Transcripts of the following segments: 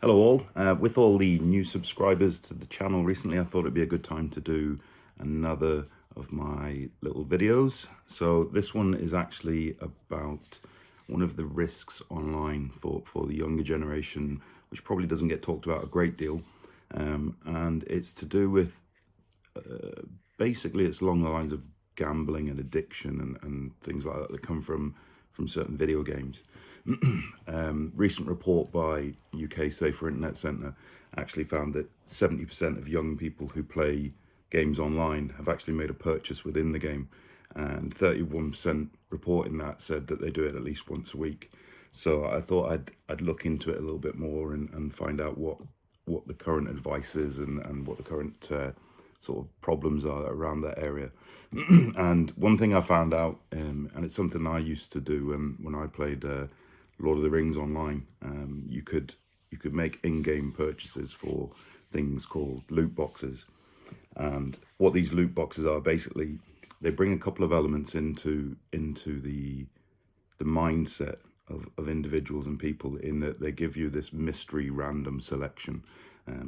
Hello all. With all the new subscribers to the channel recently, I thought it'd be a good time to do another of my little videos. So this one is actually about one of the risks online for the younger generation, which probably doesn't get talked about a great deal. And it's to do with, basically it's along the lines of gambling and addiction and things like that that come from certain video games. Recent report by UK Safer Internet Centre actually found that 70% of young people who play games online have actually made a purchase within the game, and 31% reporting that said that they do it at least once a week. So I thought I'd look into it a little bit more and find out what the current advice is and what the current sort of problems are around that area. And one thing I found out, and it's something I used to do when I played Lord of the Rings online, you could make in-game purchases for things called loot boxes. And what these loot boxes are, basically, they bring a couple of elements into the mindset of individuals and people, in that they give you this mystery random selection.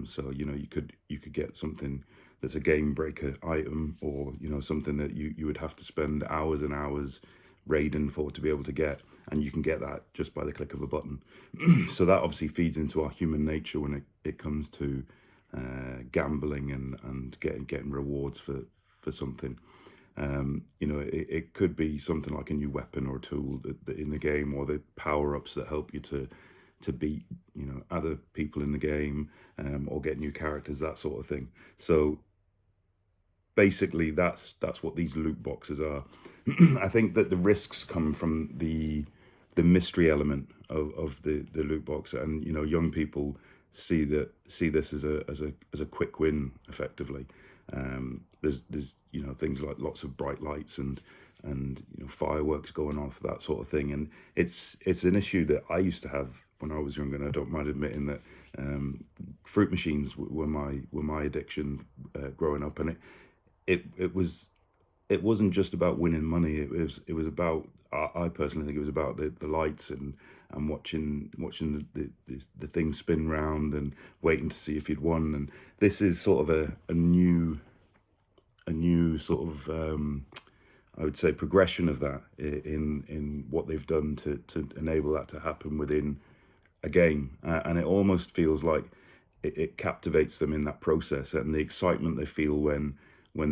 So you could get something that's a game breaker item, or something that you would have to spend hours and hours raiding for to be able to get, and you can get that just by the click of a button. So that obviously feeds into our human nature when it comes to gambling and getting rewards for something. It could be something like a new weapon or a tool that in the game, or the power-ups that help you to beat other people in the game, or get new characters, that sort of thing. So basically that's what these loot boxes are. I think that the risks come from the mystery element of the loot box, and young people see this as a quick win, effectively. There's things like lots of bright lights and fireworks going off, that sort of thing, and it's an issue that I used to have when I was younger, and I don't mind admitting that. Fruit machines were my addiction growing up, and it wasn't just about winning money. It was about, I personally think it was about the lights and watching the thing spin round and waiting to see if you'd won. And this is sort of a new sort of, I would say, progression of that in what they've done to enable that to happen within a game. And it almost feels like it captivates them in that process, and the excitement they feel when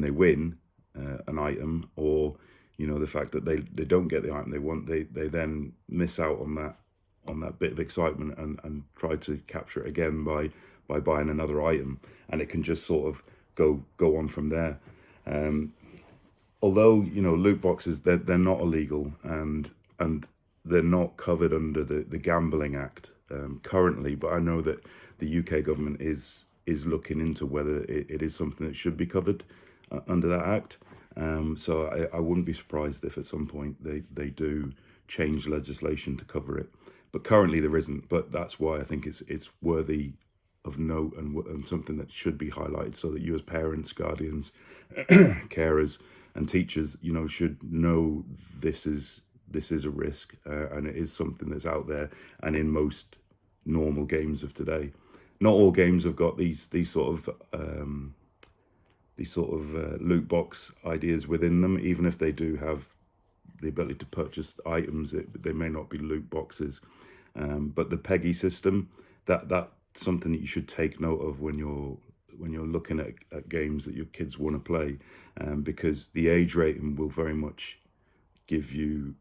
they win an item, or the fact that they don't get the item they want, they then miss out on that bit of excitement and try to capture it again by buying another item, and it can just sort of go on from there. Although loot boxes, they're not illegal, and they're not covered under the Gambling Act currently, but I know that the UK government is looking into whether it is something that should be covered under that act. So I wouldn't be surprised if at some point they do change legislation to cover it, but currently there isn't. But that's why I think it's worthy of note, and something that should be highlighted, so that you as parents, guardians, carers and teachers should know this is a risk, and it is something that's out there, and in most normal games of today. Not all games have got these sort of loot box ideas within them. Even if they do have the ability to purchase items, they may not be loot boxes. But the PEGI system, that's something that you should take note of when you're looking at games that your kids want to play, because the age rating will very much give you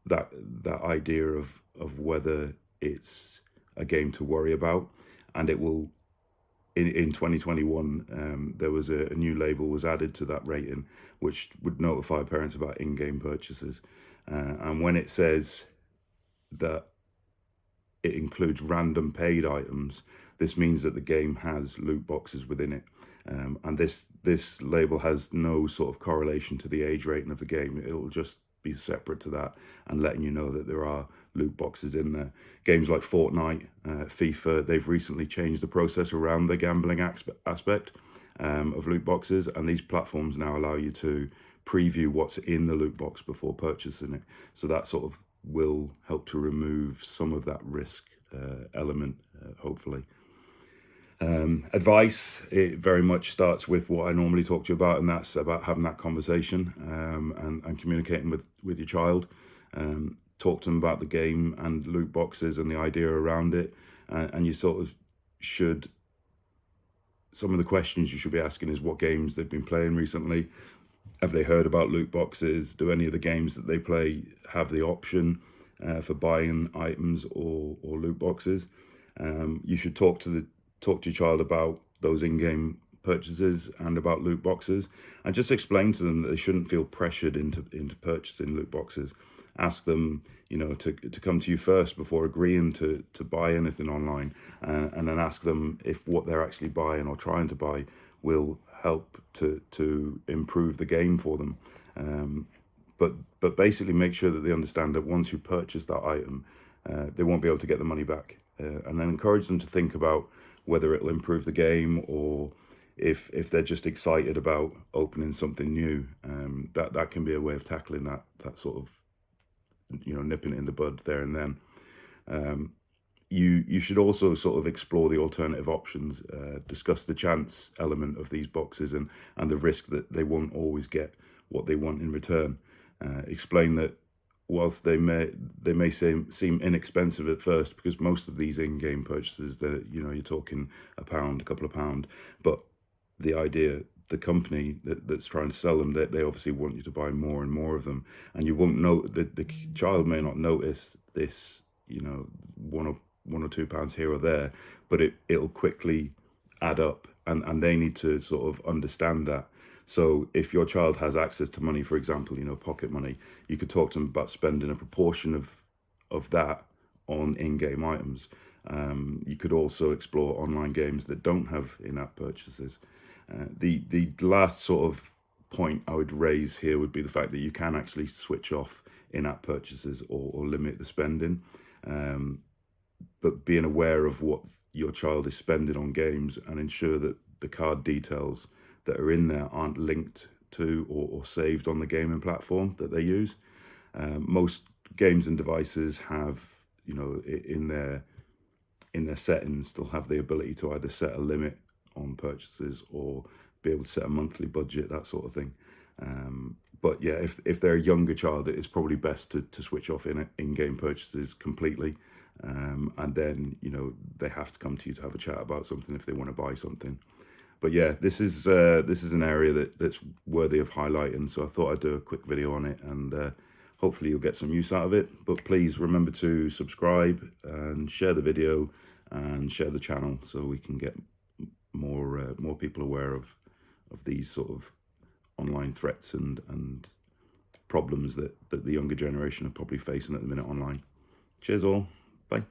that idea of whether it's a game to worry about. And it will, in 2021, there was a new label was added to that rating, which would notify parents about in-game purchases. And when it says that it includes random paid items, this means that the game has loot boxes within it. And this label has no sort of correlation to the age rating of the game. It'll just be separate to that, and letting you know that there are loot boxes in there. Games like Fortnite, FIFA, they've recently changed the process around the gambling aspect of loot boxes, and these platforms now allow you to preview what's in the loot box before purchasing it. So that sort of will help to remove some of that risk element, hopefully. Advice, it very much starts with what I normally talk to you about, and that's about having that conversation and communicating with your child. Talk to them about the game and loot boxes and the idea around it, and you sort of should, some of the questions you should be asking is what games they've been playing recently. Have they heard about loot boxes? Do any of the games that they play have the option for buying items or loot boxes? You should talk to your child about those in-game purchases and about loot boxes, and just explain to them that they shouldn't feel pressured into purchasing loot boxes. Ask them, to come to you first before agreeing to buy anything online, and then ask them if what they're actually buying or trying to buy will help to improve the game for them. But basically make sure that they understand that once you purchase that item, they won't be able to get the money back. And then encourage them to think about whether it'll improve the game, or if they're just excited about opening something new. That can be a way of tackling that sort of, nipping it in the bud there and then. You should also sort of explore the alternative options, discuss the chance element of these boxes and the risk that they won't always get what they want in return. Explain that whilst they may seem inexpensive at first, because most of these in-game purchases, that you're talking £1, a couple of £, but the idea, the company that's trying to sell them, they obviously want you to buy more and more of them, and you won't know that the child may not notice this, £1 or £2 here or there, but it'll quickly add up, and they need to sort of understand that. So if your child has access to money, for example, pocket money, you could talk to them about spending a proportion of that on in-game items. You could also explore online games that don't have in-app purchases. The last sort of point I would raise here would be the fact that you can actually switch off in-app purchases or limit the spending. But being aware of what your child is spending on games, and ensure that the card details that are in there aren't linked to or saved on the gaming platform that they use. Most games and devices have, in their settings, they'll have the ability to either set a limit on purchases or be able to set a monthly budget, that sort of thing. But yeah, if they're a younger child, it's probably best to switch off in-game purchases completely. And then, they have to come to you to have a chat about something if they want to buy something. But yeah, this is an area that's worthy of highlighting, so I thought I'd do a quick video on it, and hopefully you'll get some use out of it. But please remember to subscribe and share the video and share the channel, so we can get more people aware of these sort of online threats and problems that the younger generation are probably facing at the minute online. Cheers all, bye.